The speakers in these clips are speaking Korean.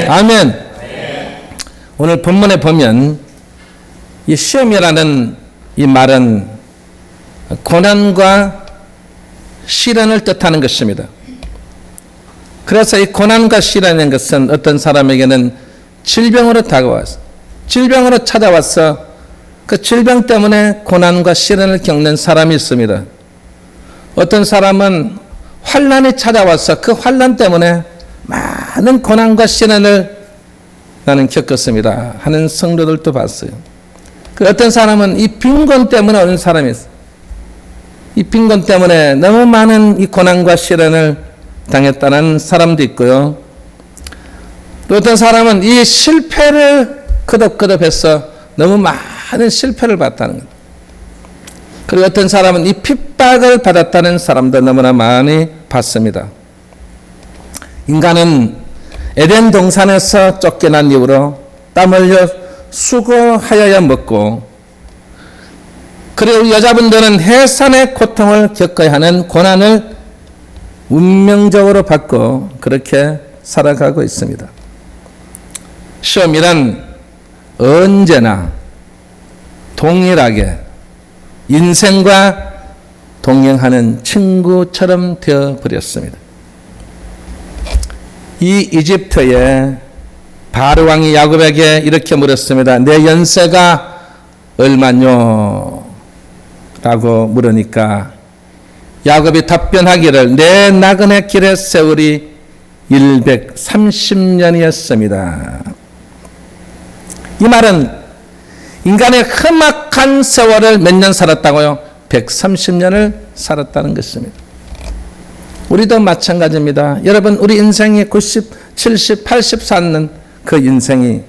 아멘. 오늘 본문에 보면 이 시험이라는 이 말은 고난과 시련을 뜻하는 것입니다. 그래서 이 고난과 시련이라는 것은 어떤 사람에게는 질병으로 다가와서 질병으로 찾아와서 그 질병 때문에 고난과 시련을 겪는 사람이 있습니다. 어떤 사람은 환난이 찾아와서 그 환난 때문에 많은 고난과 시련을 나는 겪었습니다 하는 성도들도 봤어요. 그 어떤 사람은 이 빈곤 때문에 오는 사람이 있어요. 이 빈곤 때문에 너무 많은 이 고난과 시련을 당했다는 사람도 있고요. 또 어떤 사람은 이 실패를 거듭거듭해서 너무 많은 실패를 봤다는 것. 그리고 어떤 사람은 이 핍박을 받았다는 사람도 너무나 많이 봤습니다. 인간은 에덴 동산에서 쫓겨난 이후로 땀 흘려 수고하여야 먹고, 그리고 여자분들은 해산의 고통을 겪어야 하는 고난을 운명적으로 받고 그렇게 살아가고 있습니다. 시험이란 언제나 동일하게 인생과 동행하는 친구처럼 되어버렸습니다. 이 이집트의 바로 왕이 야곱에게 이렇게 물었습니다. 내 연세가 얼마뇨? 라고 물으니까 야곱이 답변하기를 내 나그네 길의 세월이 130년이었습니다. 이 말은 인간의 험악한 세월을 몇 년 살았다고요? 130년을 살았다는 것입니다. 우리도 마찬가지입니다. 여러분, 우리 인생이 90, 70, 80 사는 그 인생이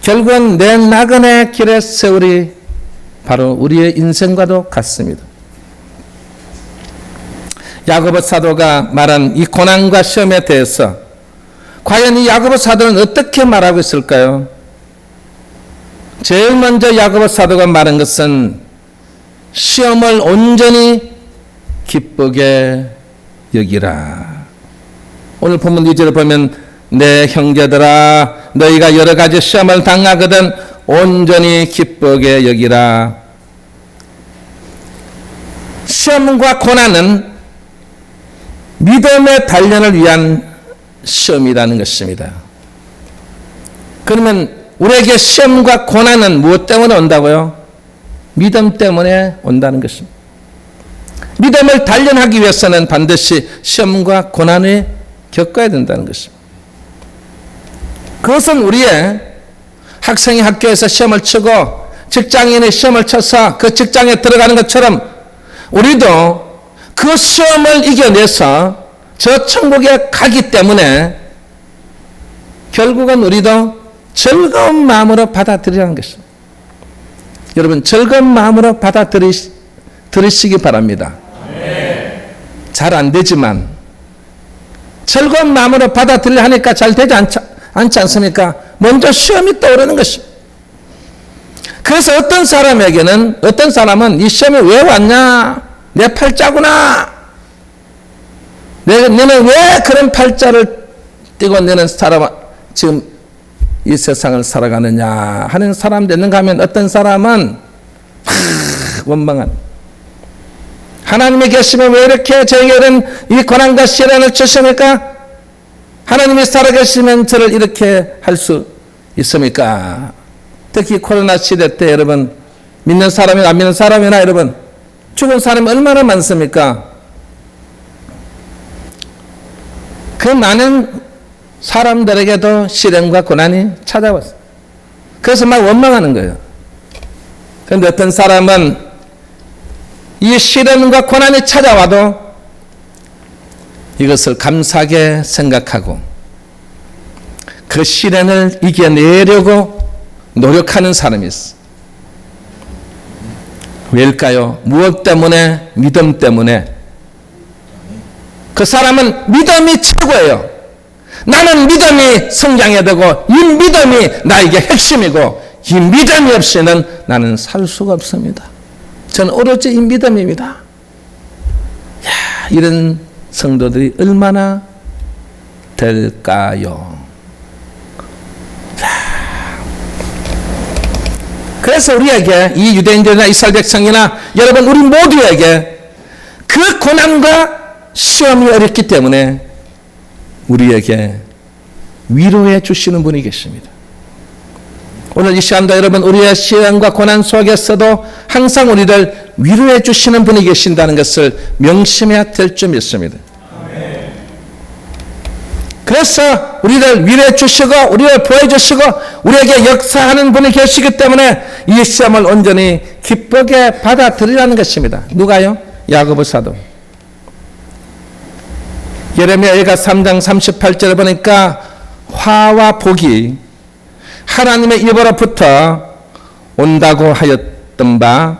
결국은 내 나그네 길의 세월이 바로 우리의 인생과도 같습니다. 야고보 사도가 말한 이 고난과 시험에 대해서 과연 이 야고보 사도는 어떻게 말하고 있을까요? 제일 먼저 야고보 사도가 말한 것은 시험을 온전히 기쁘게 여기라. 오늘 본문 2절을 보면 내 형제들아 너희가 여러 가지 시험을 당하거든 온전히 기쁘게 여기라. 시험과 고난은 믿음의 단련을 위한 시험이라는 것입니다. 그러면 우리에게 시험과 고난은 무엇 때문에 온다고요? 믿음 때문에 온다는 것입니다. 믿음을 단련하기 위해서는 반드시 시험과 고난을 겪어야 된다는 것입니다. 그것은 우리의 학생이 학교에서 시험을 치고 직장인이 시험을 쳐서 그 직장에 들어가는 것처럼 우리도 그 시험을 이겨내서 저 천국에 가기 때문에 결국은 우리도 즐거운 마음으로 받아들이라는 것입니다. 여러분, 즐거운 마음으로 받아들이시기 바랍니다. 잘 안 되지만 즐거운 마음으로 받아들이려 하니까 잘 되지 않지 않습니까? 먼저 시험이 떠오르는 것입니다. 그래서 어떤 사람은 이 시험이 왜 왔냐? 내 팔자구나. 너는 왜 그런 팔자를 띠고 너는 지금 이 세상을 살아가느냐 하는 사람도 있는가 하면 어떤 사람은 원망한 하나님이 계시면 왜 이렇게 저에게는 이 고난과 시련을 주십니까? 하나님이 살아계시면 저를 이렇게 할 수 있습니까? 특히 코로나 시대 때 여러분 믿는 사람이나 안 믿는 사람이나 여러분 죽은 사람이 얼마나 많습니까? 그 많은 사람들에게도 시련과 고난이 찾아왔어요. 그래서 막 원망하는 거예요. 그런데 어떤 사람은 이 시련과 고난이 찾아와도 이것을 감사하게 생각하고 그 시련을 이겨내려고 노력하는 사람이 있어요. 왜일까요? 무엇 때문에? 믿음 때문에. 그 사람은 믿음이 최고예요. 나는 믿음이 성장해야 되고 이 믿음이 나에게 핵심이고 이 믿음이 없이는 나는 살 수가 없습니다. 저는 오로지 이 믿음입니다. 이런 성도들이 얼마나 될까요? 그래서 우리에게 이 유대인들이나 이스라엘 백성이나 여러분 우리 모두에게 그 고난과 시험이 어렵기 때문에 우리에게 위로해 주시는 분이 계십니다. 오늘 이 시간도 여러분 우리의 시험과 고난 속에서도 항상 우리를 위로해 주시는 분이 계신다는 것을 명심해야 될 줄 믿습니다. 그래서 우리를 위로해 주시고 우리를 보여주시고 우리에게 역사하는 분이 계시기 때문에 이 시험을 온전히 기쁘게 받아들이라는 것입니다. 누가요? 야고보 사도. 예레미야가 3장 38절에 보니까 화와 복이 하나님의 입으로부터 온다고 하였던 바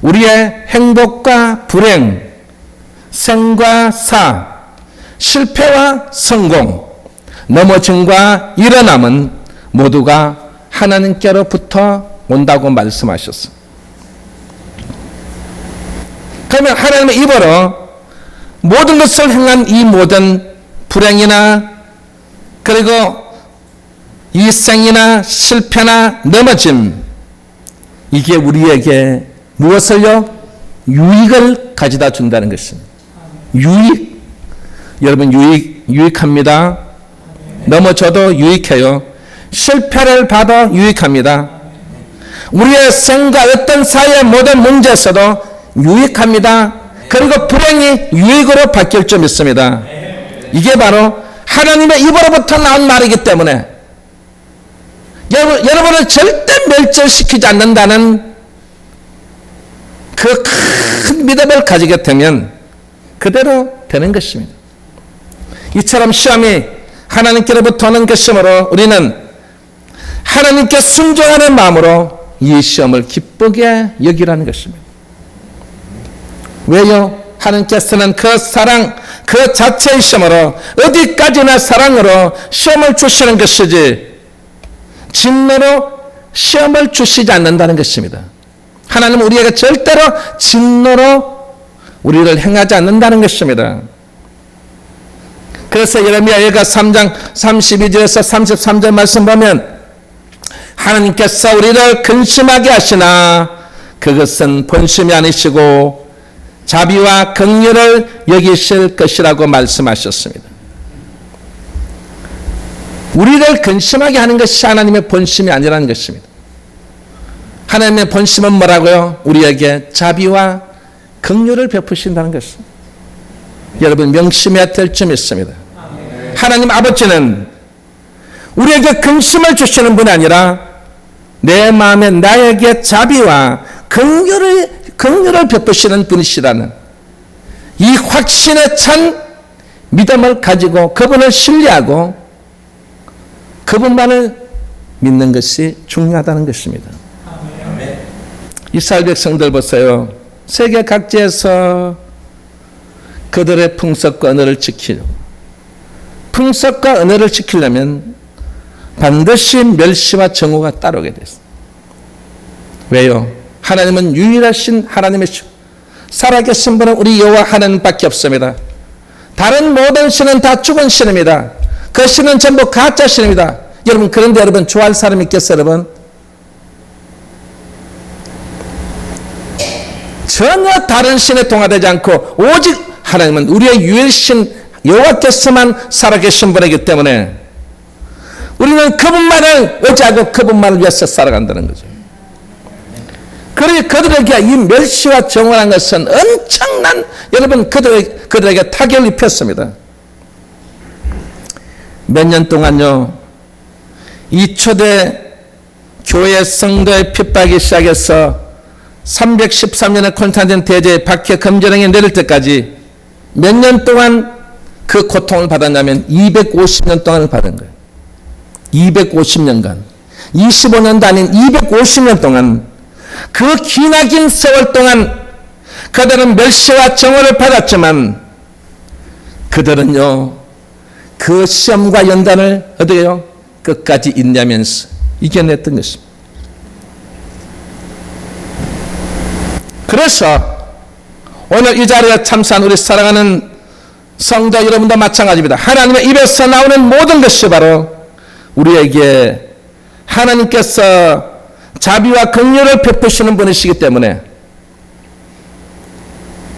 우리의 행복과 불행, 생과 사, 실패와 성공, 넘어짐과 일어남은 모두가 하나님께로부터 온다고 말씀하셨습니다. 그러면 하나님의 입으로 모든 것을 행한 이 모든 불행이나 그리고 이생이나 실패나 넘어짐, 이게 우리에게 무엇을요? 유익을 가져다 준다는 것입니다. 유익. 여러분 유익합니다. 넘어져도 유익해요. 실패를 봐도 유익합니다. 우리의 생과 어떤 사회의 모든 문제에서도 유익합니다. 그리고 불행이 유익으로 바뀔 줄 믿습니다. 이게 바로 하나님의 입으로부터 나온 말이기 때문에 여러분을 절대 멸절시키지 않는다는 그 큰 믿음을 가지게 되면 그대로 되는 것입니다. 이처럼 시험이 하나님께로부터 오는 것이므로 우리는 하나님께 순종하는 마음으로 이 시험을 기쁘게 여기라는 것입니다. 왜요? 하나님께서는 그 사랑 그 자체의 시험으로 어디까지나 사랑으로 시험을 주시는 것이지 진노로 시험을 주시지 않는다는 것입니다. 하나님은 우리에게 절대로 진노로 우리를 행하지 않는다는 것입니다. 그래서 예레미야가 3장 32절에서 33절 말씀 보면 하나님께서 우리를 근심하게 하시나 그것은 본심이 아니시고 자비와 긍휼을 여기실 것이라고 말씀하셨습니다. 우리를 근심하게 하는 것이 하나님의 본심이 아니라는 것입니다. 하나님의 본심은 뭐라고요? 우리에게 자비와 긍휼을 베푸신다는 것입니다. 여러분 명심해야 될 점 있습니다. 하나님 아버지는 우리에게 근심을 주시는 분이 아니라 내 마음에 나에게 자비와 긍휼을 베푸시는 분이시라는 이 확신에 찬 믿음을 가지고 그분을 신뢰하고 그분만을 믿는 것이 중요하다는 것입니다. 이스라엘 백성들 보세요. 세계 각지에서 그들의 풍속과 언어를 지키려고 풍속과 언어를 지키려면 반드시 멸시와 정오가 따르게 됐어요. 왜요? 하나님은 유일하신 하나님이시고 살아계신 분은 우리 여호와 하나님밖에 없습니다. 다른 모든 신은 다 죽은 신입니다. 그 신은 전부 가짜 신입니다. 여러분 그런데 여러분 좋아할 사람이 있겠어요? 여러분 전혀 다른 신에 동화되지 않고 오직 하나님은 우리의 유일신 여호와께서만 살아계신 분이기 때문에 우리는 그분만을 의지하고 그분만을 위해서 살아간다는 거죠. 그러니 그들에게 이 멸시와 정오라는 것은 엄청난 여러분 그들에게 타격을 입혔습니다. 몇 년 동안요 이 초대 교회 성도의 핍박이 시작해서 313년의 콘스탄틴 대제의 박해 금전행에 내릴 때까지 몇 년 동안 그 고통을 받았냐면 250년 동안을 받은 거예요. 250년간 25년도 아닌 250년 동안 그 기나긴 세월 동안 그들은 멸시와 정오를 받았지만 그들은요 그 시험과 연단을 어떻게요? 끝까지 인내하면서 이겨냈던 것입니다. 그래서 오늘 이 자리에 참석한 우리 사랑하는 성도 여러분도 마찬가지입니다. 하나님의 입에서 나오는 모든 것이 바로 우리에게 하나님께서 자비와 긍휼을 베푸시는 분이시기 때문에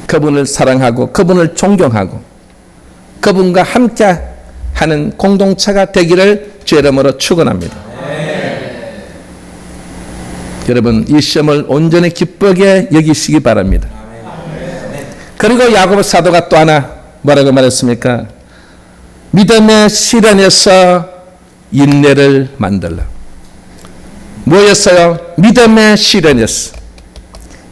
그분을 사랑하고 그분을 존경하고 그분과 함께 하는 공동체가 되기를 주의 이름으로 축원합니다. 여러분, 이 시험을 온전히 기쁘게 여기시기 바랍니다. 그리고 야고보 사도가 또 하나 뭐라고 말했습니까? 믿음의 시련에서 인내를 만들라. 뭐였어요? 믿음의 시련이었어.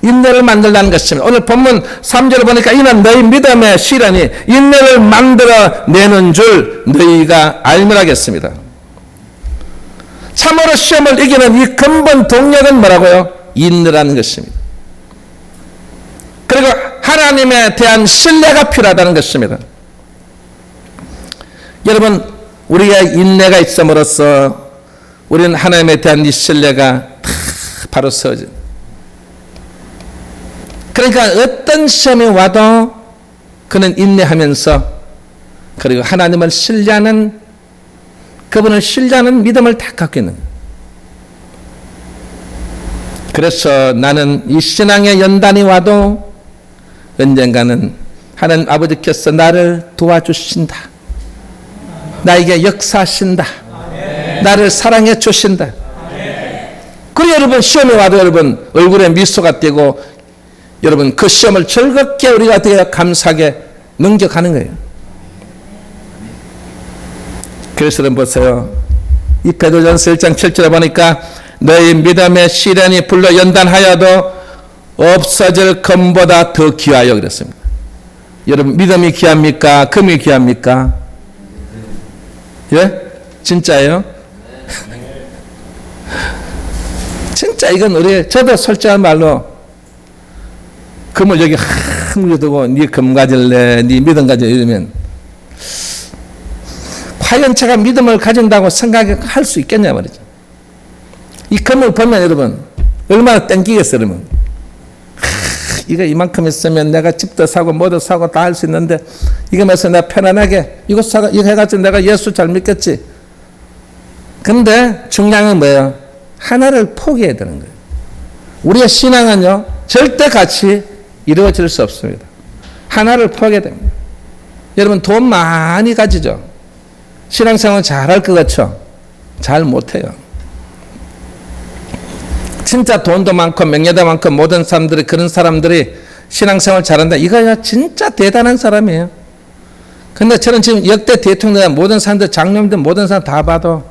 인내를 만들라는 것입니다. 오늘 본문 3절을 보니까 이는 너희 믿음의 시련이 인내를 만들어내는 줄 너희가 알미라겠습니다. 참으로 시험을 이기는 이 근본 동력은 뭐라고요? 인내라는 것입니다. 그리고 하나님에 대한 신뢰가 필요하다는 것입니다. 여러분, 우리가 인내가 있음으로써 우리는 하나님에 대한 이 신뢰가 바로 서져. 그러니까 어떤 시험이 와도 그는 인내하면서 그리고 하나님을 신뢰하는, 그분을 신뢰하는 믿음을 다 갖고 있는 거예요. 그래서 나는 이 신앙의 연단이 와도 언젠가는 하나님 아버지께서 나를 도와주신다. 나에게 역사하신다. 나를 사랑해 주신다. 그리고 여러분, 시험이 와도 여러분 얼굴에 미소가 띄고 여러분 그 시험을 즐겁게 우리가 되어 감사하게 넘겨가는 거예요. 그래서 여러분 보세요. 이 베드로전서 1장 7절에 보니까 너희 믿음의 시련이 불러 연단하여도 없어질 금보다 더 귀하여 그랬습니다. 여러분, 믿음이 귀합니까? 금이 귀합니까? 예? 진짜예요? 진짜 이건 저도 솔직한 말로 금을 여기 묻어두고 네 금 가질래, 네 믿음 가질래 이러면 과연 제가 믿음을 가진다고 생각할 수 있겠냐 말이죠. 이 금을 보면 여러분 얼마나 땡기겠어요. 여러분 이거 이만큼 있으면 내가 집도 사고 뭐도 사고 다 할 수 있는데 이거면서 내가 편안하게 이거 사고 이거 해가지고 내가 예수 잘 믿겠지. 근데 중요한 건 뭐예요? 하나를 포기해야 되는 거예요. 우리의 신앙은요 절대 같이 이루어질 수 없습니다. 하나를 포기해야 됩니다. 여러분 돈 많이 가지죠. 신앙생활 잘할 것 같죠? 잘 못해요. 진짜 돈도 많고 명예도 많고 모든 사람들이, 그런 사람들이 신앙생활 잘한다. 이거야 진짜 대단한 사람이에요. 근데 저는 지금 역대 대통령 모든 사람들, 장로님들 모든 사람 다 봐도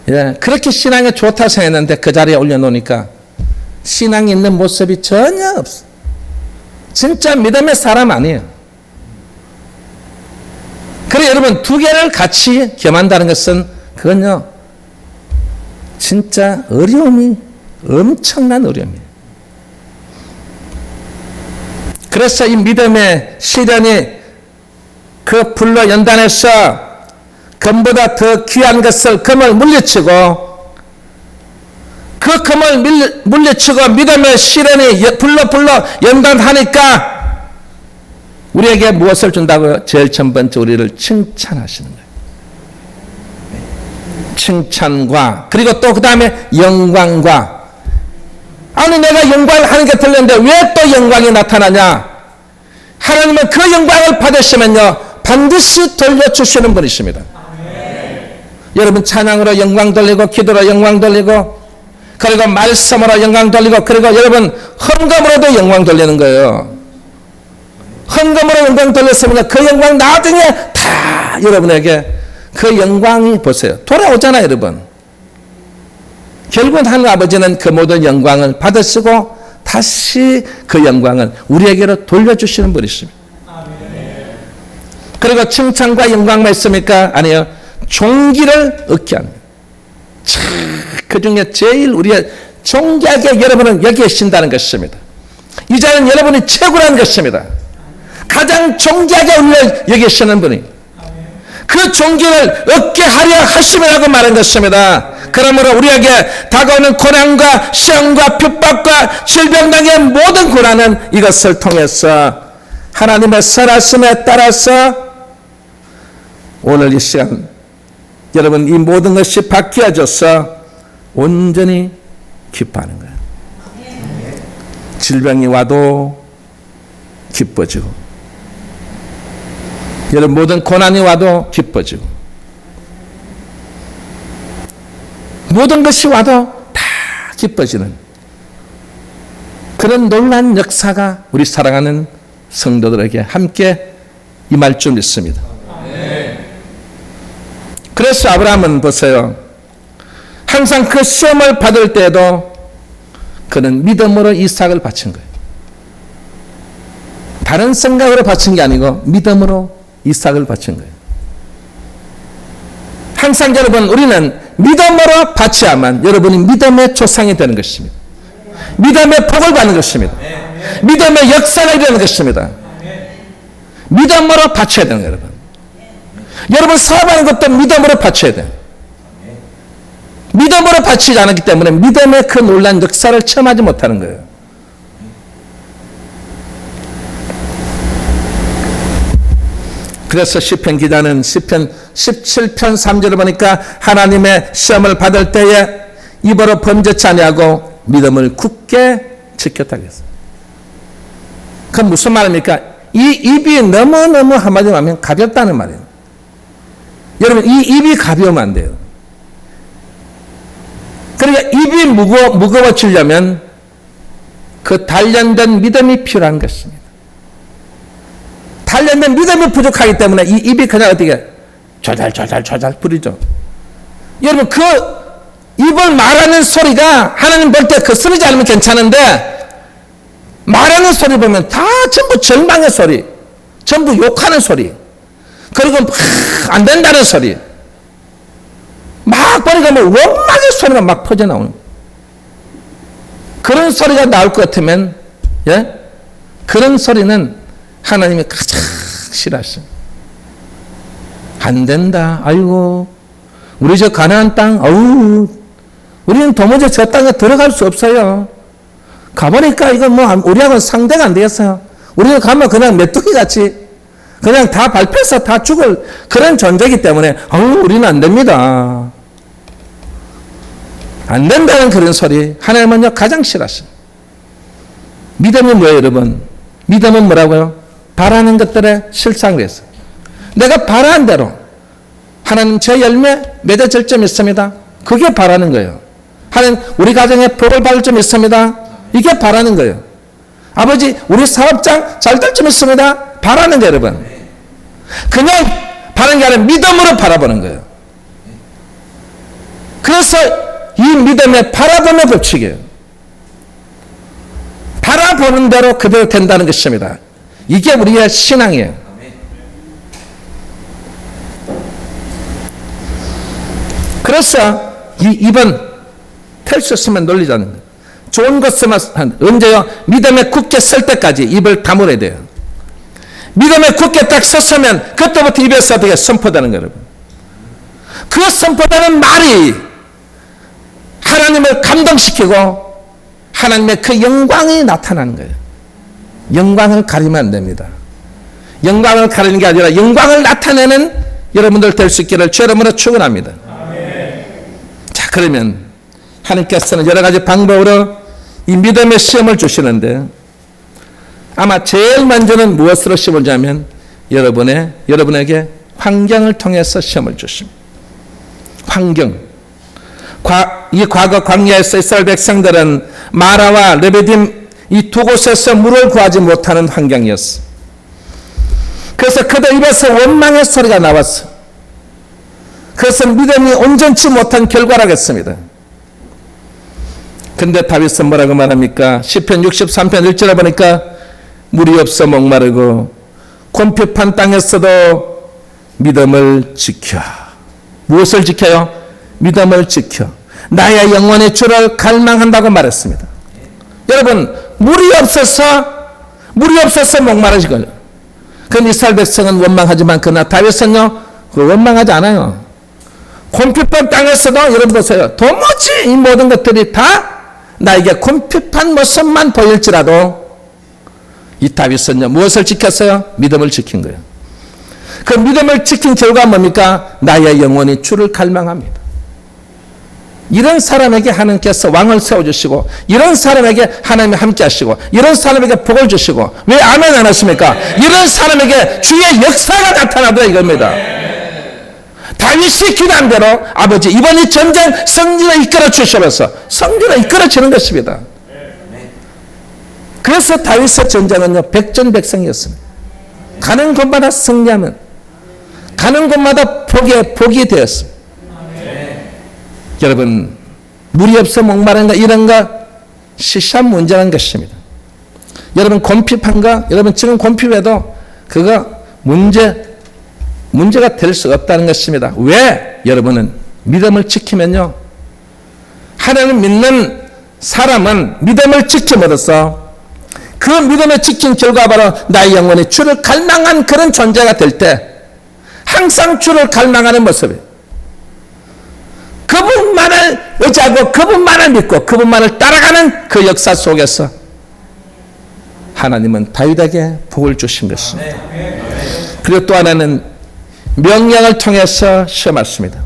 그렇게 신앙이 좋다 생각했는데 그 자리에 올려놓으니까 신앙이 있는 모습이 전혀 없어. 진짜 믿음의 사람 아니에요. 그래 여러분 두 개를 같이 겸한다는 것은 그건요 진짜 어려움이 엄청난 어려움이에요. 그래서 이 믿음의 시련이 그 불로 연단해서 금보다 더 귀한 것을 금을 물리치고 그 금을 물리치고 믿음의 시련이 불로 연단하니까 우리에게 무엇을 준다고요? 제일 첫 번째 우리를 칭찬하시는 거예요. 칭찬과 그리고 또 그 다음에 영광과. 아니 내가 영광을 하는 게 들렸는데 왜 또 영광이 나타나냐? 하나님은 그 영광을 받으시면요 반드시 돌려주시는 분이십니다. 여러분 찬양으로 영광 돌리고 기도로 영광 돌리고 그리고 말씀으로 영광 돌리고 그리고 여러분 헌금으로도 영광 돌리는 거예요. 헌금으로 영광 돌렸으면 그 영광 나중에 다 여러분에게 그 영광이 보세요. 돌아오잖아요 여러분. 결국은 하나님 아버지는 그 모든 영광을 받으시고 다시 그 영광을 우리에게로 돌려주시는 분이십니다. 그리고 칭찬과 영광만 있습니까? 아니요. 존귀를 얻게 합니다. 그 중에 제일 우리가 존귀하게 여러분은 여기 계신다는 것입니다. 이제는 여러분이 최고라는 것입니다. 가장 존귀하게 우리를 여기 계시는 분이 그 존귀를 얻게 하려 하심이라고 말한 것입니다. 그러므로 우리에게 다가오는 고난과 시험과 핍박과 질병 등의 모든 고난은 이것을 통해서 하나님의 선하심에 따라서 오늘 이 시간 여러분 이 모든 것이 바뀌어져서 온전히 기뻐하는 거예요. 질병이 와도 기뻐지고, 여러분 모든 고난이 와도 기뻐지고, 모든 것이 와도 다 기뻐지는 그런 놀라운 역사가 우리 사랑하는 성도들에게 함께 임할 줄 믿습니다. 그래서 아브라함은 보세요. 항상 그 시험을 받을 때에도 그는 믿음으로 이삭을 바친 거예요. 다른 생각으로 바친 게 아니고 믿음으로 이삭을 바친 거예요. 항상 여러분, 우리는 믿음으로 바쳐야만 여러분이 믿음의 조상이 되는 것입니다. 믿음의 복을 받는 것입니다. 믿음의 역사가 일어나는 것입니다. 믿음으로 바쳐야 되는 거예요, 여러분. 여러분 사업하는 것도 믿음으로 바쳐야 돼요. 믿음으로 바치지 않았기 때문에 믿음의 그 놀란 역사를 체험하지 못하는 거예요. 그래서 시편 기자는 시편 17편 3절을 보니까 하나님의 시험을 받을 때에 입으로 범죄치 아니하고 믿음을 굳게 지켰다고 했어요. 그건 무슨 말입니까? 이 입이 너무너무 한마디로 하면 가볍다는 말이에요. 여러분, 이 입이 가벼우면 안 돼요. 그러니까 입이 무거워지려면 그 단련된 믿음이 필요한 것입니다. 단련된 믿음이 부족하기 때문에 이 입이 그냥 어떻게 조잘 부리죠. 여러분, 그 입을 말하는 소리가 하나님 볼 때 그 소리지 않으면 괜찮은데, 말하는 소리 보면 다 전부 절망의 소리, 전부 욕하는 소리, 그리고 안 된다는 소리, 막 보니까 뭐 원망의 소리가 막 퍼져나오는 그런 소리가 나올 것 같으면, 예? 그런 소리는 하나님이 가장 싫어하십니다. 안 된다. 아이고, 우리 저 가나안 땅, 어우, 우리는 도무지 저 땅에 들어갈 수 없어요. 가보니까 이건 뭐 우리하고는 상대가 안 되겠어요. 우리는 가면 그냥 메뚜기 같이 그냥 다 밟혀서 다 죽을 그런 존재이기 때문에 우리는 안 됩니다. 안 된다는 그런 소리 하나님은요 가장 싫어하십니다. 믿음이 뭐예요, 여러분? 믿음은 뭐라고요? 바라는 것들의 실상을 해서 내가 바라는 대로 하나님 제 열매 맺어질 점 있습니다. 그게 바라는 거예요. 하나님 우리 가정에 복을 받을 점 있습니다. 이게 바라는 거예요. 아버지 우리 사업장 잘 될 점 있습니다. 바라는 거예요, 여러분. 그냥 바라는 게 아니라 믿음으로 바라보는 거예요. 그래서 이 믿음의 바라봄의 법칙이에요. 바라보는 대로 그대로 된다는 것입니다. 이게 우리의 신앙이에요. 그래서 이 입은 텔 수 있으면 놀리지 않는 거예요. 좋은 것만 언제요? 믿음에 굳게 설 때까지 입을 다물어야 돼요. 믿음에 굳게 딱 섰으면 그때부터 입에서 어떻게 선포되는 거예요. 그 선포되는 말이 하나님을 감동시키고 하나님의 그 영광이 나타나는 거예요. 영광을 가리면 안 됩니다. 영광을 가리는 게 아니라 영광을 나타내는 여러분들 될 수 있기를 주 이름으로 축원합니다. 자, 그러면 하나님께서는 여러 가지 방법으로 이 믿음의 시험을 주시는데 아마 제일 먼저는 무엇으로 시험을 주냐면 여러분에게 환경을 통해서 시험을 주십니다. 환경. 이 과거 광야에서 이스라엘 백성들은 마라와 레베딤 이 두 곳에서 물을 구하지 못하는 환경이었어. 그래서 그들 입에서 원망의 소리가 나왔어. 그래서 믿음이 온전치 못한 결과라겠습니다. 근데 다윗은 뭐라고 말합니까? 시편 63편 1절에 보니까 물이 없어 목마르고 곰핍한 땅에서도 믿음을 지켜. 무엇을 지켜요? 믿음을 지켜. 나의 영혼의 주를 갈망한다고 말했습니다. 여러분, 물이 없어서 목마르시거든요. 그럼 이스라엘 백성은 원망하지만 그러나 다윗은요, 원망하지 않아요. 곰핍한 땅에서도 여러분 보세요. 도무지 이 모든 것들이 다 나에게 곰핍한 모습만 보일지라도 이 다윗은요, 무엇을 지켰어요? 믿음을 지킨 거예요. 그 믿음을 지킨 결과가 뭡니까? 나의 영혼이 주를 갈망합니다. 이런 사람에게 하나님께서 왕을 세워주시고, 이런 사람에게 하나님이 함께 하시고, 이런 사람에게 복을 주시고, 왜 아멘 안 하십니까? 이런 사람에게 주의 역사가 나타나더라 이겁니다. 다윗이 기도한 대로 아버지 이번 이 전쟁 성전을 이끌어 주셔서 성전을 이끌어 주는 것입니다. 그래서 다윗의 전쟁은요 백전백승이었습니다. 가는 곳마다 승리하면, 가는 곳마다 복이 되었습니다. 여러분, 물이 없어 목마른가 이런가 시시한 문제라는 것입니다. 여러분 곰핍한가? 여러분 지금 곰핍해도 그거 문제가 될 수 없다는 것입니다. 왜? 여러분은 믿음을 지키면요, 하나님 믿는 사람은 믿음을 지킴으로써 그 믿음을 지킨 결과 바로 나의 영혼이 주를 갈망한 그런 존재가 될 때 항상 주를 갈망하는 모습이에요. 그분만을 의지하고 그분만을 믿고 그분만을 따라가는 그 역사 속에서 하나님은 다윗에게 복을 주신 것입니다. 그리고 또 하나는 명령을 통해서 시험했습니다.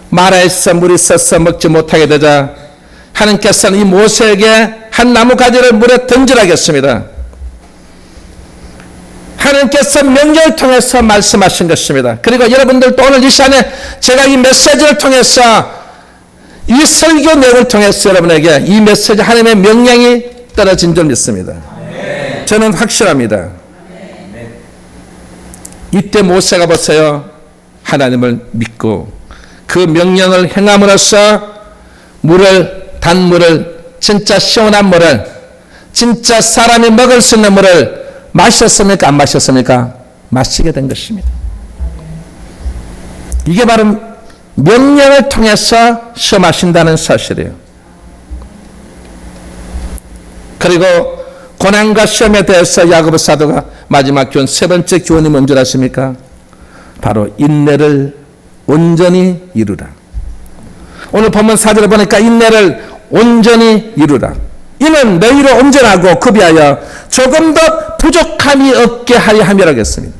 마라에서 물이 썩어 먹지 못하게 되자 하나님께서는 이 모세에게 한 나무 가지를 물에 던지라고 했습니다. 하나님께서 명령을 통해서 말씀하신 것입니다. 그리고 여러분들도 오늘 이 시간에 제가 이 메시지를 통해서, 이 설교 내용을 통해서 여러분에게 이 메시지 하나님의 명령이 떨어진 줄 믿습니다. 저는 확실합니다. 이때 모세가 보세요, 하나님을 믿고 그 명령을 행함으로써 단물을, 진짜 시원한 물을, 진짜 사람이 먹을 수 있는 물을 마셨습니까? 안 마셨습니까? 마시게 된 것입니다. 이게 바로 명령을 통해서 시험하신다는 사실이에요. 그리고 고난과 시험에 대해서 야고보 사도가 마지막 교훈, 세 번째 교훈이 뭔지 아십니까? 바로 인내를 온전히 이루라. 오늘 본문 4절을 보니까 인내를 온전히 이루라. 이는 너희로 온전하고 급이하여 조금 더 부족함이 없게 하려 함이라고 했습니다.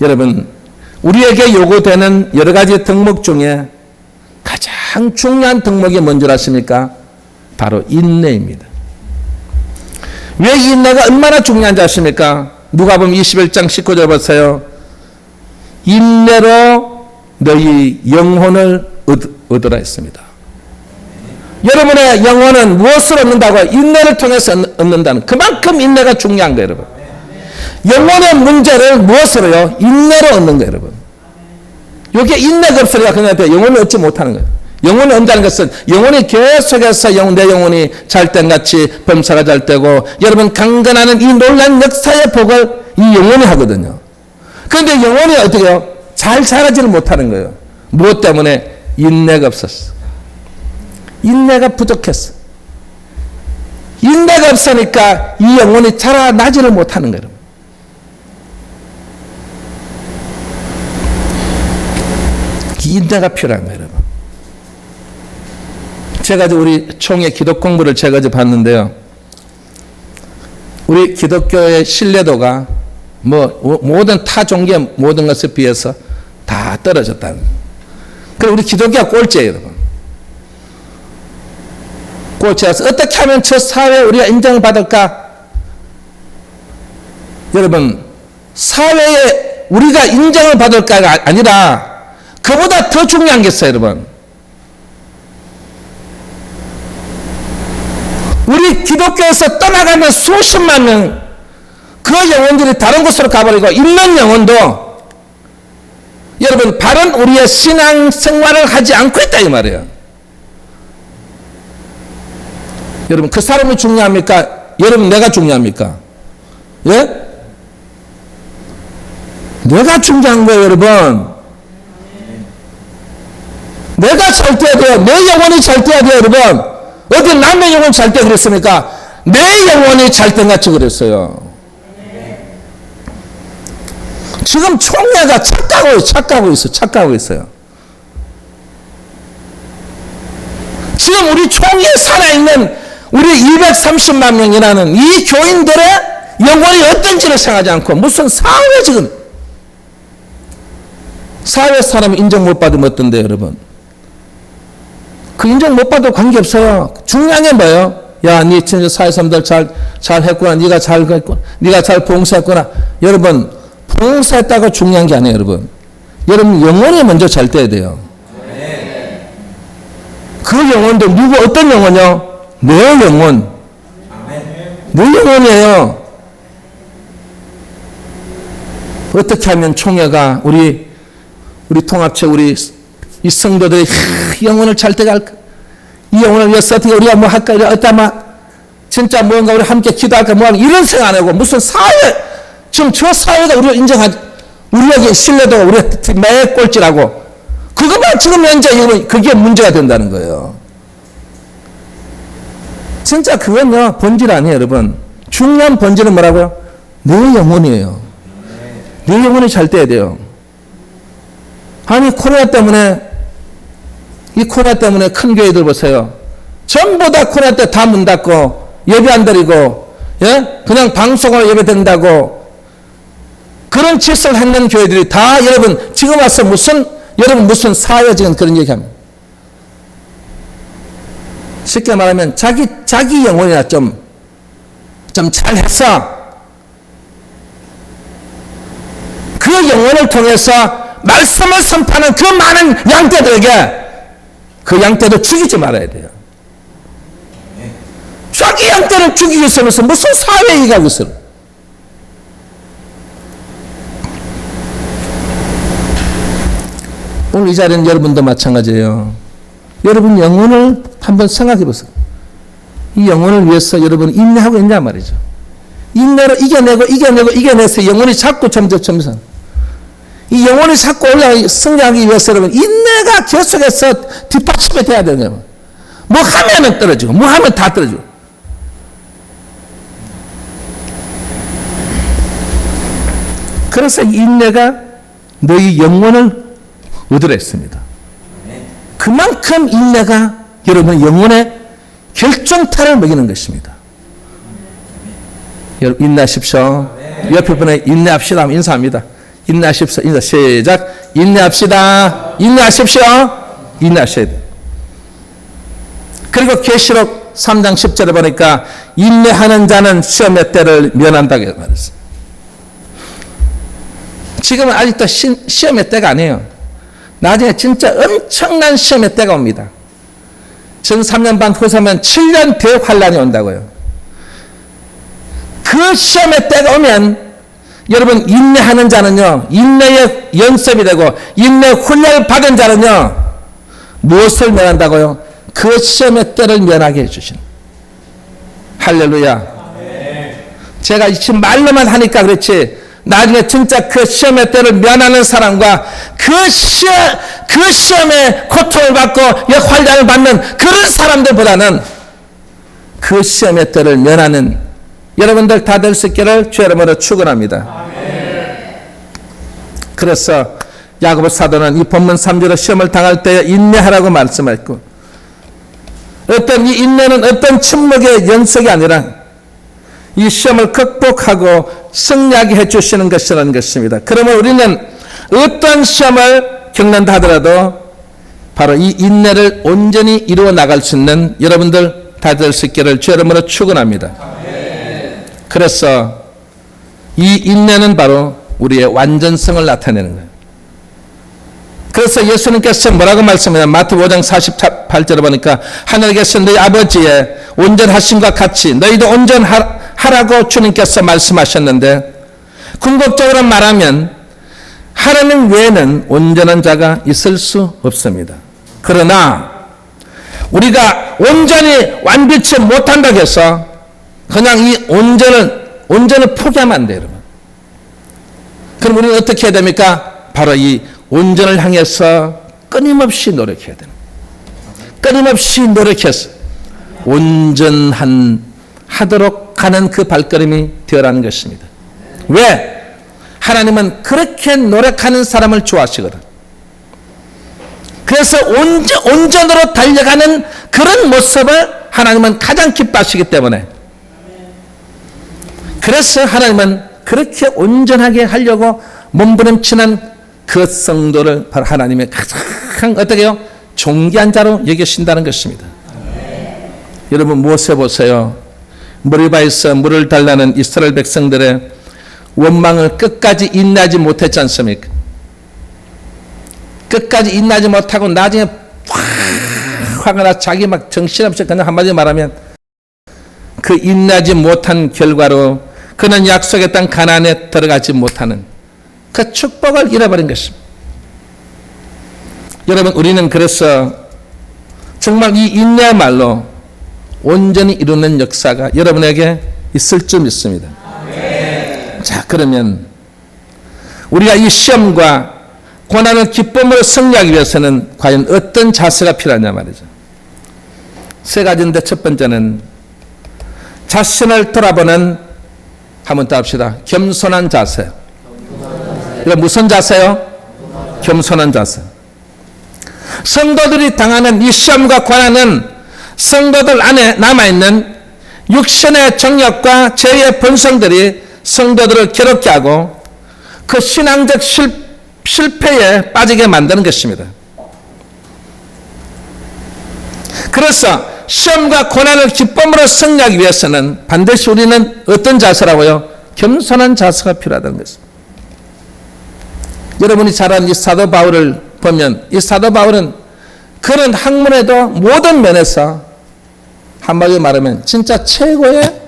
여러분, 우리에게 요구되는 여러 가지 덕목 중에 가장 중요한 덕목이 뭔지 아십니까? 바로 인내입니다. 왜 이 인내가 얼마나 중요한지 아십니까? 누가복음 21장 19절 보세요. 인내로 너희 영혼을 얻으라 했습니다. 여러분의 영혼은 무엇을 얻는다고? 인내를 통해서 얻는다는, 그만큼 인내가 중요한 거예요, 여러분. 영혼의 문제를 무엇으로요? 인내로 얻는 거예요, 여러분. 여기에 인내가 없으니까 그냥 영혼을 얻지 못하는 거예요. 영혼을 얻는다는 것은 영혼이 계속해서 내 영혼이 잘 땐같이 범사가 잘 되고, 여러분 강건하는 이 놀라운 역사의 복을 이 영혼이 하거든요. 그런데 영혼이 어떻게 해요? 잘 자라지를 못하는 거예요. 무엇 때문에? 인내가 없었어. 인내가 부족했어. 인내가 없으니까 이 영혼이 자라나지를 못하는 거예요. 인내가 필요한 거예요, 여러분. 제가 우리 총회 기독 공부를 제가 봤는데요. 우리 기독교의 신뢰도가 모든 타 종교의 모든 것에 비해서 다 떨어졌다는 거예요. 그리고 우리 기독교가 꼴찌예요, 여러분. 꼴찌라서 어떻게 하면 저 사회에 우리가 인정을 받을까? 여러분, 사회에 우리가 인정을 받을까가 아니라 그보다 더 중요한 게 있어요, 여러분. 우리 기독교에서 떠나가는 수십만 명, 그 영혼들이 다른 곳으로 가버리고 있는 영혼도 여러분 바른 우리의 신앙 생활을 하지 않고 있다 이 말이에요. 여러분 그 사람이 중요합니까? 여러분 내가 중요합니까? 예? 내가 중요한 거예요, 여러분. 내가 잘 돼야 돼요. 내 영혼이 잘 돼야 돼요, 여러분. 어디 남의 영혼 잘 때 그랬습니까? 내 영혼이 잘 때 같이 그랬어요. 지금 총회가 착각하고 있어요. 지금 우리 총회에 살아있는 우리 230만 명이라는 이 교인들의 영혼이 어떤지를 생각하지 않고 무슨 사회 지금 사회 사람이 인정 못 받으면 어떤데 여러분? 그 인정 못 받아도 관계없어요. 중요한 게 뭐예요? 야, 니 진짜 사회사람들 잘 했구나. 니가 잘 했구나. 니가 잘 봉사했구나. 여러분, 봉사했다가 중요한 게 아니에요, 여러분. 여러분, 영혼이 먼저 잘 돼야 돼요. 그 영혼도 누구, 어떤 영혼이요? 내 영혼. 내 영혼이에요. 어떻게 하면 총회가, 우리 통합체, 우리 이 성도들의 영혼을 잘 되게 할까? 이 영혼을 위해서 어떻게 우리가 뭐 할까? 어따마 진짜 뭔가 우리 함께 기도할까? 뭐 이런 생각 안 하고 무슨 사회, 지금 저 사회가 우리를 인정하지, 우리에게 신뢰도가 우리한테 매 꼴찌라고. 그것만 지금 현재 그게 문제가 된다는 거예요. 진짜 그건요, 본질 아니에요, 여러분. 중요한 본질은 뭐라고요? 내 영혼이에요. 내 영혼이 잘 돼야 돼요. 아니, 코로나 때문에, 이 코로나 때문에 큰 교회들 보세요. 전부 다 코로나 때 다 문 닫고, 예배 안 드리고, 예? 그냥 방송으로 예배 드린다고, 그런 짓을 했는 교회들이 다 여러분, 지금 와서 여러분 무슨 사회적인 그런 얘기 합니다. 쉽게 말하면 자기 영혼이나 좀 잘했어. 그 영혼을 통해서 말씀을 선포하는 그 많은 양떼들에게 그 양떼도 죽이지 말아야 돼요. 자기 양떼를 죽이기 위해서 무슨 사회에 가고 있어요. 오늘 이 자리는 여러분도 마찬가지예요. 여러분 영혼을 한번 생각해 보세요. 이 영혼을 위해서 여러분 인내하고 있냐 말이죠. 인내로 이겨내서 영혼이 자꾸 점점 이 영혼이 자꾸 승리하기 위해서 여러분 인내가 계속해서 뒷받침이 돼야 되는 거예요. 뭐 하면은 떨어지고 뭐 하면 다 떨어지고. 그래서 인내가 너희 영혼을 얻으랬습니다. 그만큼 인내가 여러분 영혼의 결정타를 먹이는 것입니다. 여러분 인내하십시오. 옆에 분에 인내합시다 하면 인사합니다. 인내하십시오. 인사 시작. 인내합시다. 인내하십시오. 인내하셔야 돼요. 그리고 계시록 3장 10절에 보니까 인내하는 자는 시험의 때를 면한다고 말했어요. 지금은 아직도 시험의 때가 아니에요. 나중에 진짜 엄청난 시험의 때가 옵니다. 전 3년 반 후서면 7년 대환란이 온다고요. 그 시험의 때가 오면 여러분 인내하는 자는요, 인내의 연습이 되고 인내 훈련을 받은 자는요, 무엇을 면한다고요? 그 시험의 때를 면하게 해주신. 할렐루야. 제가 지금 말로만 하니까 그렇지, 나중에 진짜 그 시험의 때를 면하는 사람과 그 시험의 고통을 받고 역환란을 받는 그런 사람들보다는 그 시험의 때를 면하는 여러분들 다 될 수 있기를 주 이름으로 축원합니다. 그래서 야고보 사도는 이 본문 3절로 시험을 당할 때 인내하라고 말씀했고, 어떤 이 인내는 어떤 침묵의 연속이 아니라 이 시험을 극복하고 승리하게 해주시는 것이라는 것입니다. 그러면 우리는 어떤 시험을 겪는다 하더라도 바로 이 인내를 온전히 이루어 나갈 수 있는 여러분들 다 될 수 있기를 주 이름으로 축원합니다. 그래서 이 인내는 바로 우리의 완전성을 나타내는 거예요. 그래서 예수님께서 뭐라고 말씀하냐, 마태 5장 48절에 보니까 하늘에 계신 너희 아버지의 온전하심과 같이 너희도 온전하라고 주님께서 말씀하셨는데, 궁극적으로 말하면 하나님 외에는 온전한 자가 있을 수 없습니다. 그러나 우리가 온전히 완벽치 못한다고 해서 그냥 이 온전을 포기하면 안 돼요, 여러분. 그럼 우리는 어떻게 해야 됩니까? 바로 이 온전을 향해서 끊임없이 노력해야 됩니다. 끊임없이 노력해서 온전하도록 가는 그 발걸음이 되어라는 것입니다. 왜? 하나님은 그렇게 노력하는 사람을 좋아하시거든. 그래서 온전으로 달려가는 그런 모습을 하나님은 가장 기뻐하시기 때문에, 그래서 하나님은 그렇게 온전하게 하려고 몸부림치는 그 성도를 바로 하나님의 가장 어떻게 해요? 존귀한 자로 여기신다는 것입니다. 여러분 무엇에 보세요. 머리바에서 물을 달라는 이스라엘 백성들의 원망을 끝까지 인내하지 못했지 않습니까? 끝까지 인내하지 못하고 나중에 화가 나 자기 막 정신없이 그냥 한마디로 말하면 그 인내하지 못한 결과로 그는 약속의 땅 가나안에 들어가지 못하는 그 축복을 잃어버린 것입니다. 여러분 우리는 그래서 정말 이 인내야말로 온전히 이루는 역사가 여러분에게 있을 줄 믿습니다. 자, 그러면 우리가 이 시험과 고난을 기쁨으로 승리하기 위해서는 과연 어떤 자세가 필요하냐 말이죠. 세 가지인데 첫 번째는 자신을 돌아보는, 한번 더 합시다. 겸손한 자세. 이거 무슨 자세요? 겸손한 자세. 성도들이 당하는 이 시험과 고난은 성도들 안에 남아있는 육신의 정욕과 죄의 본성들이 성도들을 괴롭게 하고 그 신앙적 실패에 빠지게 만드는 것입니다. 그래서 시험과 고난을 기쁨으로 승리하기 위해서는 반드시 우리는 어떤 자세라고요? 겸손한 자세가 필요하다는 것입니다. 여러분이 잘 아는 이 사도 바울을 보면 이 사도 바울은 그런 학문에도 모든 면에서 한마디로 말하면 진짜 최고의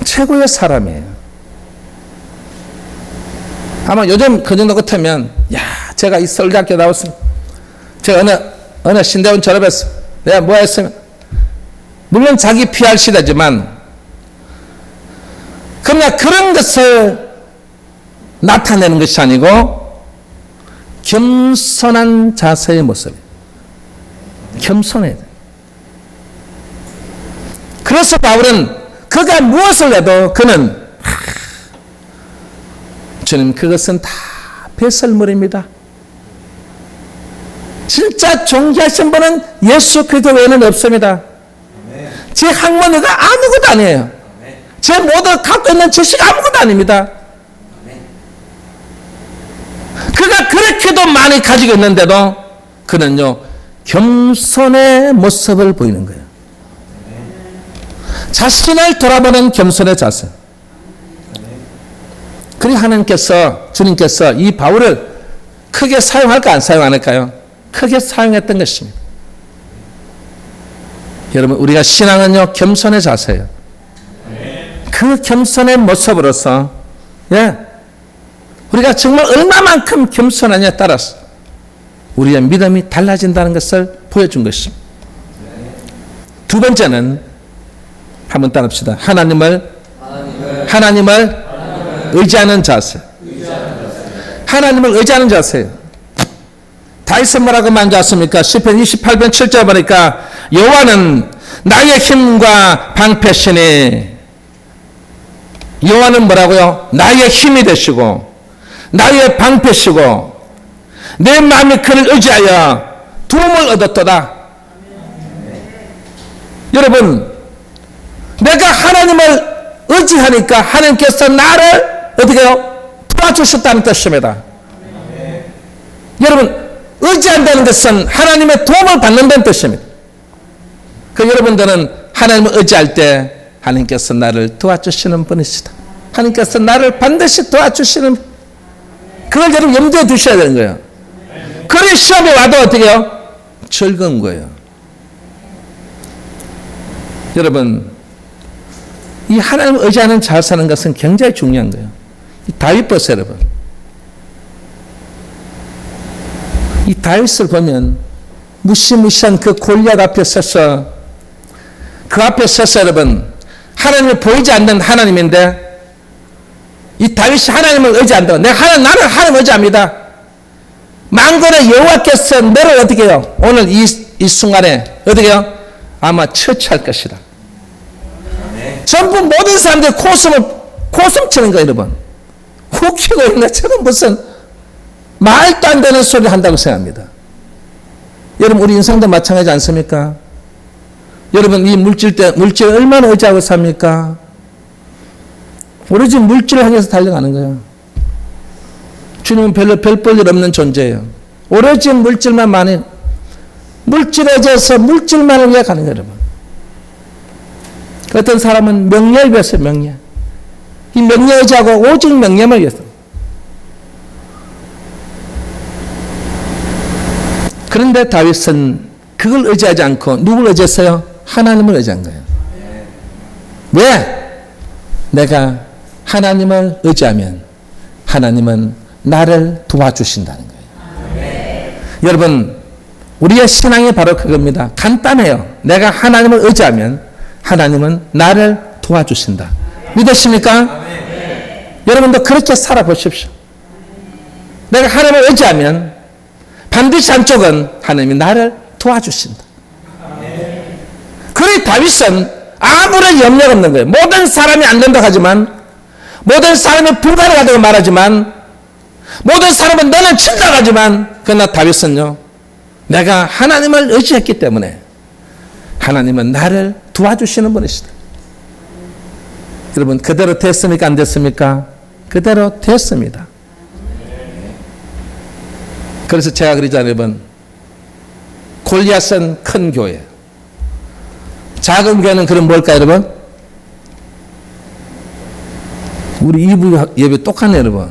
최고의 사람이에요. 아마 요즘 그 정도 같으면 제가 이 서울대학교 나왔습니다. 제가 어느 신대원 졸업했어. 내가 뭐 했으면 물론 자기 PR 시대지만 그러나 그런 것을 나타내는 것이 아니고 겸손한 자세의 모습이에요. 겸손해야 돼. 그래서 바울은 그가 무엇을 해도 그는 주님 그것은 다 배설물입니다. 진짜 존귀하신 분은 예수 그리스도 외에는 없습니다. 제 학문이가 아무것도 아니에요. 제 모두 갖고 있는 지식 아무것도 아닙니다. 그가 그렇게도 많이 가지고 있는데도 그는요 겸손의 모습을 보이는 거예요. 자신을 돌아보는 겸손의 자세. 그리 하나님께서 주님께서 이 바울을 크게 사용할까 안 사용할까요? 크게 사용했던 것입니다. 여러분 우리가 신앙은요 겸손의 자세예요. 그 겸손의 모습으로서 우리가 정말 얼마만큼 겸손하냐에 따라서 우리의 믿음이 달라진다는 것을 보여준 것입니다. 두 번째는 한번 따라합시다. 하나님을 의지하는 자세. 하나님을 의지하는 자세예요. 다윗은 뭐라고 말하셨습니까? 시편 28편 7절 보니까 여호와는 나의 힘과 방패시니, 여호와는 뭐라고요? 나의 힘이 되시고 나의 방패시고 내 마음이 그를 의지하여 도움을 얻었도다. 여러분 내가 하나님을 의지하니까 하나님께서 나를 어떻게 해요? 도와주셨다는 뜻입니다. 여러분 의지한다는 것은 하나님의 도움을 받는다는 뜻입니다. 그 여러분들은 하나님을 의지할 때 하나님께서 나를 도와주시는 분이시다. 하나님께서 나를 반드시 도와주시는, 그걸 여러분 염두에 두셔야 되는 거예요. 그런 시험이 와도 어떻게 해요? 즐거운 거예요. 여러분 이 하나님을 의지하는 잘 사는 것은 굉장히 중요한 거예요. 이 다윗 보세요 여러분. 이 다윗을 보면 무시무시한 그 골리앗 앞에 서서, 그 앞에 서서 여러분 하나님을 보이지 않는 하나님인데 이 다윗이 하나님을 의지한다. 나는 하나님을 의지합니다. 만군의 여호와께서 너를 어떻게 해요? 오늘 이 순간에 어떻게 해요? 아마 처치할 것이다. 전부 모든 사람들이 코숨 치는 거예요 여러분. 웃기고 있네. 저건 무슨 말도 안 되는 소리를 한다고 생각합니다. 여러분 우리 인생도 마찬가지지 않습니까? 여러분 이 물질 얼마나 의지하고 삽니까? 오로지 물질을 향해서 달려가는 거예요. 주님은 별로 별 볼 일 없는 존재예요. 오로지 물질만 많이 물질에 의해서 물질만을 위해 가는 거예요, 여러분. 어떤 사람은 명예를 위해서 명예. 이 명예에 의지하고 오직 명예만 위해서. 그런데 다윗은 그걸 의지하지 않고 누굴 의지했어요? 하나님을 의지한 거예요. 왜? 내가 하나님을 의지하면 하나님은 나를 도와주신다는 거예요. 여러분, 우리의 신앙이 바로 그겁니다. 간단해요. 내가 하나님을 의지하면 하나님은 나를 도와주신다. 믿으십니까? 여러분도 그렇게 살아보십시오. 내가 하나님을 의지하면 반드시 한쪽은 하나님이 나를 도와주신다. 그래 다윗은 아무런 염려가 없는 거예요. 모든 사람이 안 된다고 하지만, 모든 사람이 불가능하다고 말하지만, 모든 사람은 너는 침략하지만, 그러나 다윗은요, 내가 하나님을 의지했기 때문에 하나님은 나를 도와주시는 분이시다. 여러분, 그대로 됐습니까? 안 됐습니까? 그대로 됐습니다. 그래서 제가 그러잖아요, 여러분. 골리앗은 큰 교회, 작은 교회는 그럼 뭘까요, 여러분? 우리 2부 예배 똑같네, 여러분.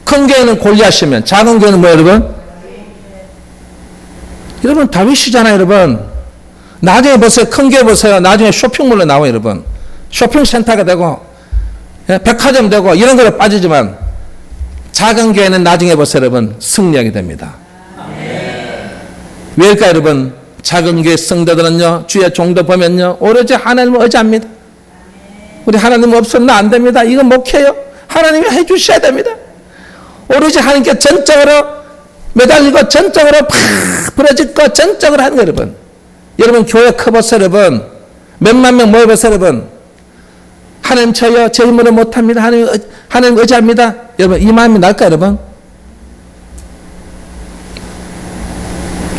큰 교회는 골리앗이면 작은 교회는 뭐예요, 여러분? 여러분, 다윗이잖아요, 여러분. 나중에 보세요. 큰 교회 보세요. 나중에 쇼핑몰로 나와요, 여러분. 쇼핑센터가 되고, 백화점 되고, 이런 거로 빠지지만, 작은 교회는 나중에 보세요, 여러분. 승리하게 됩니다. 왜일까요, 여러분? 작은 교회 성도들은요, 주의 종도 보면요, 오로지 하나님을 의지합니다. 우리 하나님 없으면 안 됩니다. 이거 목회요. 하나님이 해주셔야 됩니다. 오로지 하나님께 전적으로 매달리고 전적으로 팍 부러지고 전적으로 하는 거예요, 여러분. 여러분, 교회 커보세요, 여러분. 몇만 명 모여보세요, 여러분. 하나님 저요, 제 힘으로 못합니다. 하나님 의지합니다. 여러분, 이 마음이 날까요, 여러분?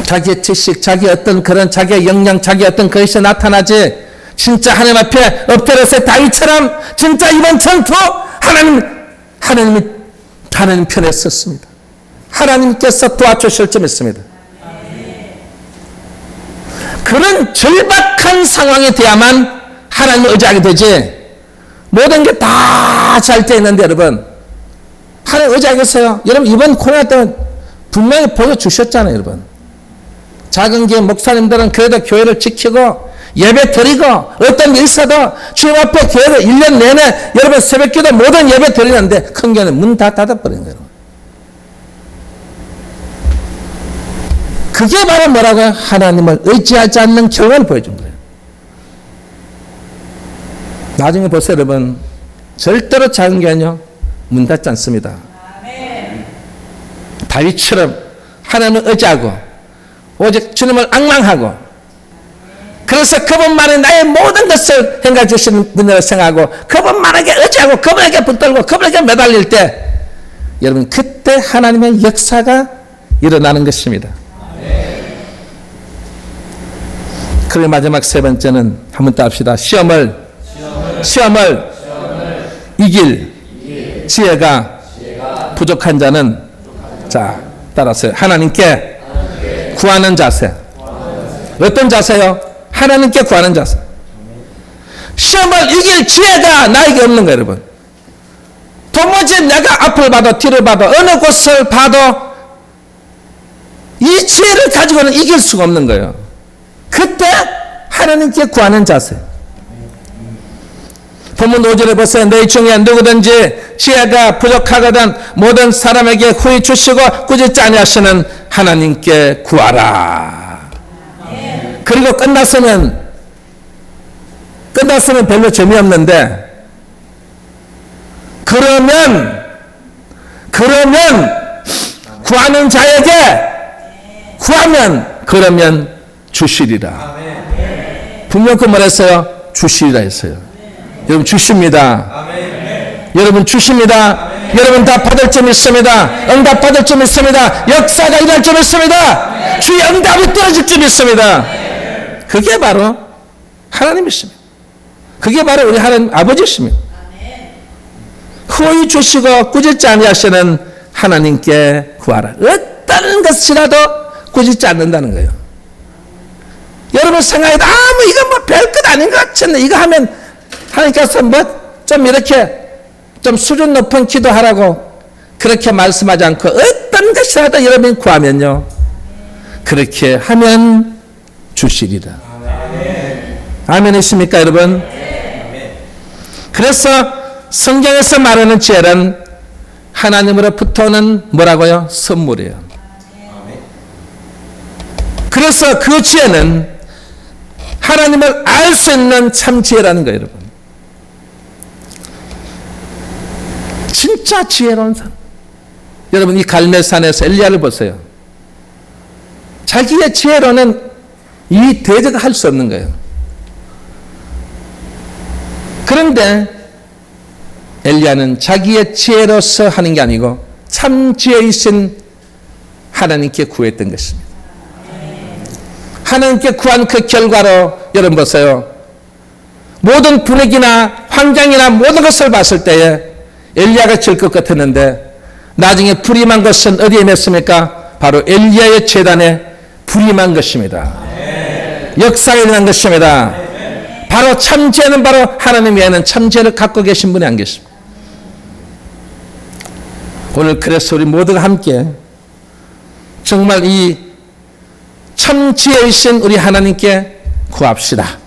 자기의 지식, 자기의 어떤 그런 자기의 역량, 자기의 어떤 것이 나타나지, 진짜 하나님 앞에 엎드려서 다윗처럼 진짜 이번 전투 하나님 편에 섰습니다. 하나님께서 도와주실 점 있습니다. 그런 절박한 상황이 돼야만 하나님을 의지하게 되지, 모든 게 다 잘 돼 있는데 여러분, 하나님 의지하겠어요? 여러분, 이번 코로나 때문에 분명히 보여주셨잖아요, 여러분. 작은 교회 목사님들은 그래도 교회를 지키고 예배 드리고, 어떤 일 있어도 주님 앞에 교회를 1년 내내 여러분 새벽기도 모든 예배 드리는데 큰 교회는 문 다 닫아버린 거예요. 그게 바로 뭐라고요? 하나님을 의지하지 않는 결과를 보여준 거예요. 나중에 보세요, 여러분. 절대로 작은 교회는요, 문 닫지 않습니다. 다윗처럼 하나님을 의지하고 오직 주님을 앙망하고, 그래서 그분만이 나의 모든 것을 행해 주시는 분이라고 생각하고 그분만에게 의지하고 그분에게 붙들고 그분에게 매달릴 때, 여러분, 그때 하나님의 역사가 일어나는 것입니다. 그리고 마지막 세 번째는 한번 더 합시다. 시험을 이길 지혜가 부족한 자는, 자, 따라서요. 하나님께 구하는 자세. 어떤 자세요? 하나님께 구하는 자세. 시험을 이길 지혜가 나에게 없는 거예요, 여러분. 도무지 내가 앞을 봐도 뒤를 봐도 어느 곳을 봐도 이 지혜를 가지고는 이길 수가 없는 거예요. 그때 하나님께 구하는 자세. 본문 5절에 보세요. 너희 중에 누구든지 지혜가 부족하거든 모든 사람에게 후히 주시고 꾸짖지 아니하시는 하나님께 구하라. 그리고 끝났으면 별로 재미없는데, 그러면 구하는 자에게 구하면 그러면 주시리라. 분명 그 말했어요. 주시리라 했어요. 여러분 주십니다. 여러분 주십니다. 여러분 다 받을 점 있습니다. 응답 받을 점 있습니다. 역사가 일어날 점 있습니다. 주의 응답이 떨어질 점 있습니다. 그게 바로 하나님이십니다. 그게 바로 우리 하나님 아버지십니다. 후히 주시고 꾸짖지 아니하시는 하나님께 구하라. 어떤 것이라도 꾸짖지 않는다는 거예요. 여러분 생각해도 이거 뭐 별것 아닌 것 같은데 이거 하면 하나님께서 뭐 좀 이렇게 좀 수준 높은 기도하라고 그렇게 말씀하지 않고 어떤 것이라도 여러분이 구하면요 그렇게 하면 주시리라. 아멘 있습니까 여러분? 그래서 성경에서 말하는 지혜는 하나님으로부터 오는 뭐라고요? 선물이에요. 그래서 그 지혜는 하나님을 알 수 있는 참 지혜라는 거예요 여러분. 진짜 지혜로운 사람. 여러분 이 갈멜산에서 엘리야를 보세요. 자기의 지혜로는 이 대적을 할 수 없는 거예요. 그런데 엘리야는 자기의 지혜로서 하는 게 아니고 참 지혜이신 하나님께 구했던 것입니다. 하나님께 구한 그 결과로 여러분 보세요. 모든 분위기나 환경이나 모든 것을 봤을 때에 엘리야가 질 것 같았는데 나중에 불임한 것은 어디에 맺습니까? 바로 엘리야의 재단에 불임한 것입니다. 역사가 일어난 것입니다. 바로 참지혜는 바로 하나님 외에는 참지혜를 갖고 계신 분이 안 계십니다. 오늘 그래서 우리 모두가 함께 정말 이 참지혜이신 우리 하나님께 구합시다.